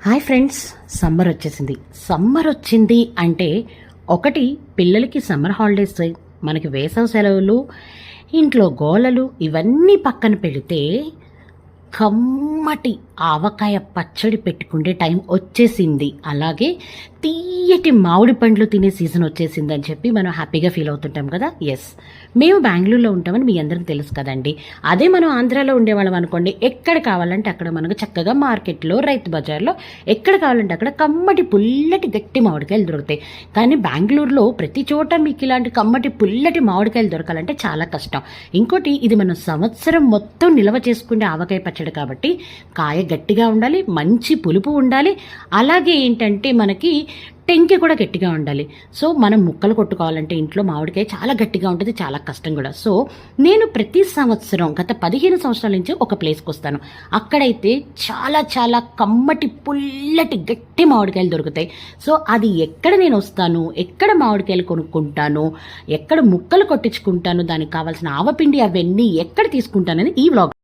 Hi friends, summer వచ్చేసింది. Summer వచ్చింది అంటే ఒకటి, పిల్లలకి సమ్మర్ హాలిడేస్, మనకి వేసవి సెలవులు, ఇంట్లో గోలలు ఇవన్నీ పక్కన పెడితే కమ్మటి ఆవకాయ పచ్చడి పెట్టుకుంటే టైం వచ్చేసింది. అలాగే తీయటి మామిడి పండ్లు తినే సీజన్ వచ్చేసింది అని చెప్పి మనం హ్యాపీగా ఫీల్ అవుతుంటాం కదా. ఎస్, మేము బెంగళూరులో ఉంటామని మీ అందరికీ తెలుసు కదండి. అదే మనం ఆంధ్రాలో ఉండేవాళ్ళం అనుకోండి, ఎక్కడ కావాలంటే అక్కడ మనకు చక్కగా మార్కెట్లో, రైతు బజార్లో ఎక్కడ కావాలంటే అక్కడ కమ్మటి పుల్లటి గట్టి మామిడికాయలు దొరుకుతాయి. కానీ బెంగళూరులో ప్రతి చోట మీకు ఇలాంటి కమ్మటి పుల్లటి మామిడికాయలు దొరకాలంటే చాలా కష్టం. ఇంకోటి, ఇది మనం సంవత్సరం మొత్తం నిల్వ చేసుకునే ఆవకాయ పచ్చడి కాబట్టి కాయ గట్టిగా ఉండాలి, మంచి పులుపు ఉండాలి, అలాగే ఏంటంటే మనకి టెంకి కూడా గట్టిగా ఉండాలి. సో మనం ముక్కలు కొట్టుకోవాలంటే ఇంట్లో మామిడికాయ చాలా గట్టిగా ఉంటుంది, చాలా కష్టం కూడా. సో నేను ప్రతి సంవత్సరం గత 15 సంవత్సరాల నుంచి ఒక ప్లేస్కి వస్తాను. అక్కడైతే చాలా చాలా కమ్మటి పుల్లటి గట్టి మామిడికాయలు దొరుకుతాయి. సో అది ఎక్కడ నేను వస్తాను, ఎక్కడ మామిడికాయలు కొనుక్కుంటాను, ఎక్కడ ముక్కలు కొట్టించుకుంటాను, దానికి కావాల్సిన ఆవపిండి అవన్నీ ఎక్కడ తీసుకుంటానని ఈ వ్లాగ్